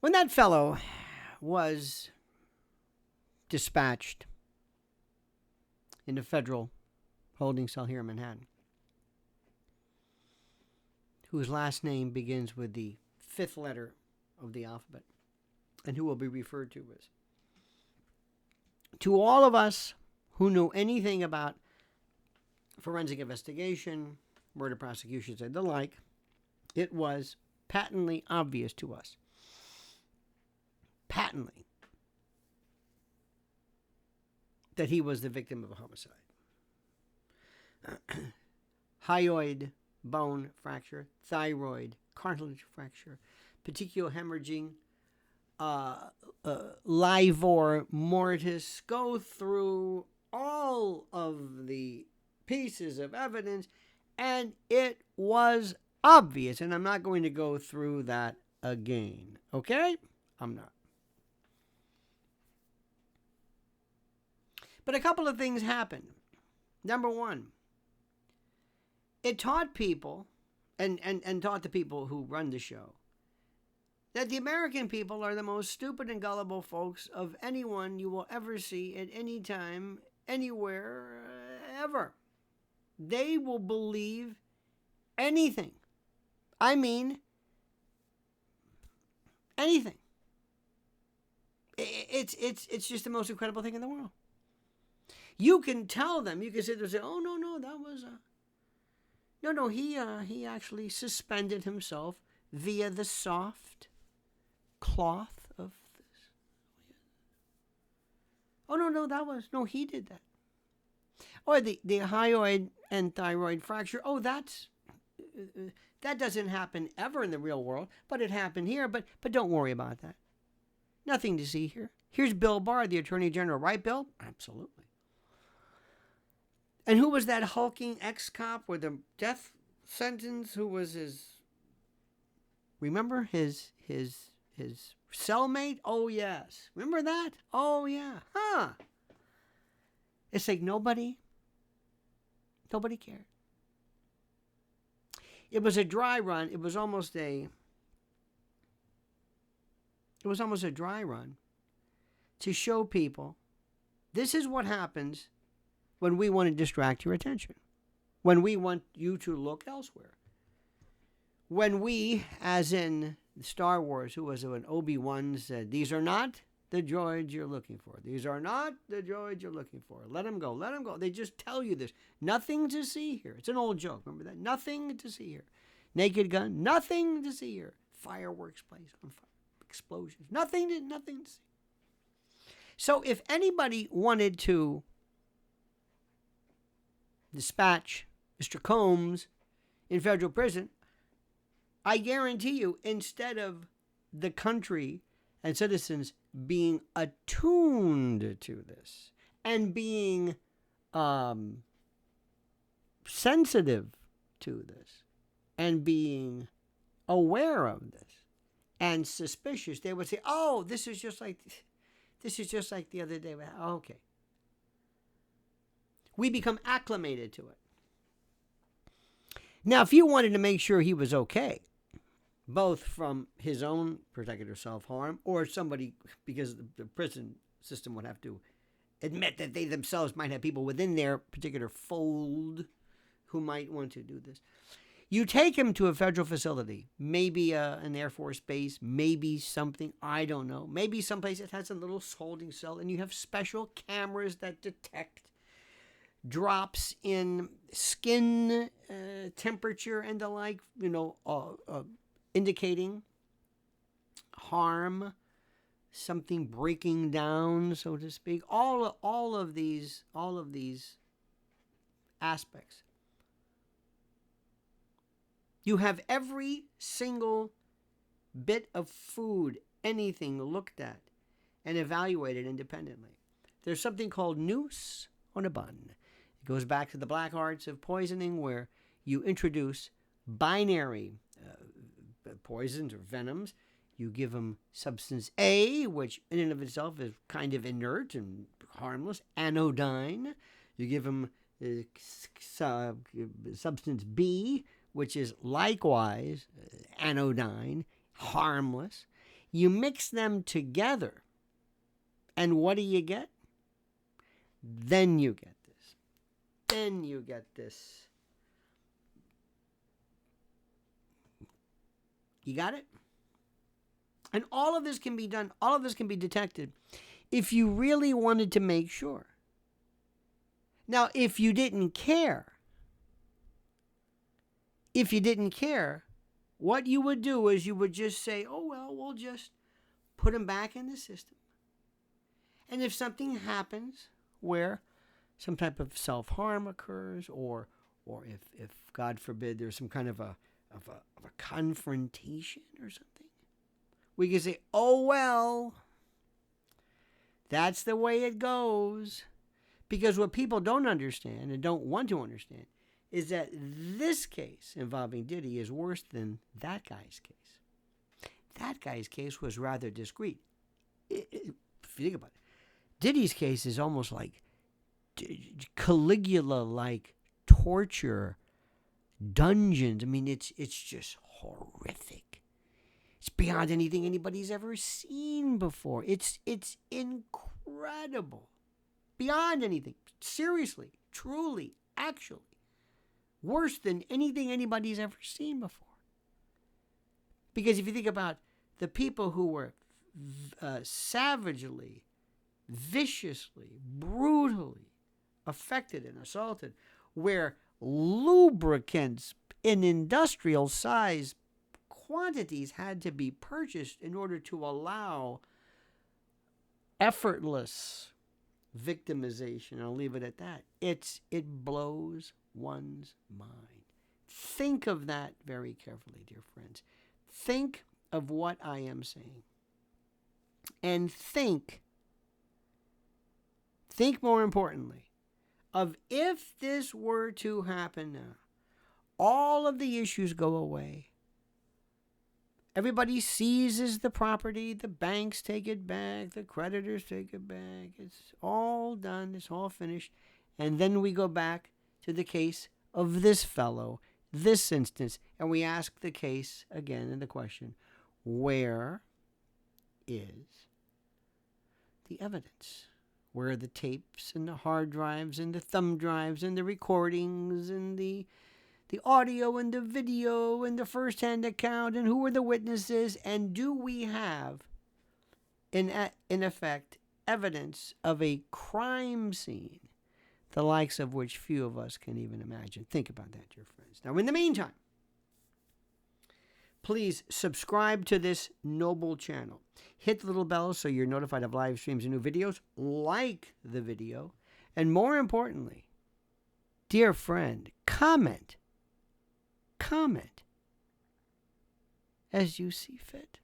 When that fellow was dispatched in a federal holding cell here in Manhattan, whose last name begins with the fifth letter of the alphabet, and who will be referred to as, to all of us who knew anything about forensic investigation, murder prosecutions, and the like, it was patently obvious to us, patently, that he was the victim of a homicide. Hyoid bone fracture, thyroid, cartilage fracture, petechial hemorrhaging, livor mortis. Go through all of the pieces of evidence, and it was obvious. And I'm not going to go through that again. Okay? I'm not. But a couple of things happened. Number one, it taught people, and taught the people who run the show, that the American people are the most stupid and gullible folks of anyone you will ever see at any time, anywhere, ever. They will believe anything. I mean, anything. It's just the most incredible thing in the world. You can tell them, you can sit there and say, oh, no, that was No, he actually suspended himself via the soft cloth of this. Oh, no, he did that. Or the hyoid and thyroid fracture. Oh, that doesn't happen ever in the real world, but it happened here. But don't worry about that. Nothing to see here. Here's Bill Barr, the Attorney General. Right, Bill? Absolutely. And who was that hulking ex-cop with a death sentence? Who was his? Remember his cellmate? Oh yes. Remember that? Oh yeah. Huh. It's like nobody cared. It was a dry run. It was almost a dry run to show people this is what happens when we want to distract your attention, when we want you to look elsewhere, when we, as in Star Wars, who was when Obi-Wan said, these are not the droids you're looking for. These are not the droids you're looking for. Let them go. Let them go. They just tell you this. Nothing to see here. It's an old joke. Remember that? Nothing to see here. Naked gun. Nothing to see here. Fireworks place on fire. Explosions. Nothing to see. So if anybody wanted to dispatch Mr. Combs in federal prison, I guarantee you, instead of the country and citizens being attuned to this and being sensitive to this and being aware of this and suspicious, they would say, oh, this is just like the other day. Okay. We become acclimated to it. Now, if you wanted to make sure he was okay, both from his own protected or self-harm, or somebody, because the prison system would have to admit that they themselves might have people within their particular fold who might want to do this. You take him to a federal facility, maybe an Air Force base, maybe something, I don't know, maybe someplace that has a little holding cell, and you have special cameras that detect drops in skin temperature and the like, indicating harm, something breaking down, so to speak. All of these aspects. You have every single bit of food, anything looked at and evaluated independently. There's something called noose on a bun. It goes back to the black arts of poisoning, where you introduce binary poisons or venoms. You give them substance A, which in and of itself is kind of inert and harmless, anodyne. You give them substance B, which is likewise anodyne, harmless. You mix them together, and what do you get? Then you get this. Then you get this. You got it? And all of this can be done, all of this can be detected if you really wanted to make sure. Now, if you didn't care, what you would do is you would just say, oh, well, we'll just put them back in the system. And if something happens where some type of self-harm occurs, or if God forbid, there's some kind of a confrontation or something, we can say, oh, well, that's the way it goes. Because what people don't understand and don't want to understand is that this case involving Diddy is worse than that guy's case. That guy's case was rather discreet. If you think about it, Diddy's case is almost like Caligula-like torture, dungeons. I mean, it's just horrific. It's beyond anything anybody's ever seen before. It's incredible. Beyond anything. Seriously, truly, actually. Worse than anything anybody's ever seen before. Because if you think about the people who were savagely, viciously, brutally affected and assaulted, where lubricants in industrial size quantities had to be purchased in order to allow effortless victimization. I'll leave it at that. It blows one's mind. Think of that very carefully, dear friends. Think of what I am saying. And think more importantly, of if this were to happen now, all of the issues go away. Everybody seizes the property, the banks take it back, the creditors take it back. It's all done, it's all finished. And then we go back to the case of this fellow, this instance, and we ask the case again in the question, where is the evidence? Where are the tapes and the hard drives and the thumb drives and the recordings and the audio and the video and the first-hand account, and who were the witnesses, and do we have, in effect, evidence of a crime scene, the likes of which few of us can even imagine? Think about that, dear friends. Now, in the meantime, please subscribe to this noble channel. Hit the little bell so you're notified of live streams and new videos. Like the video. And more importantly, dear friend, comment as you see fit.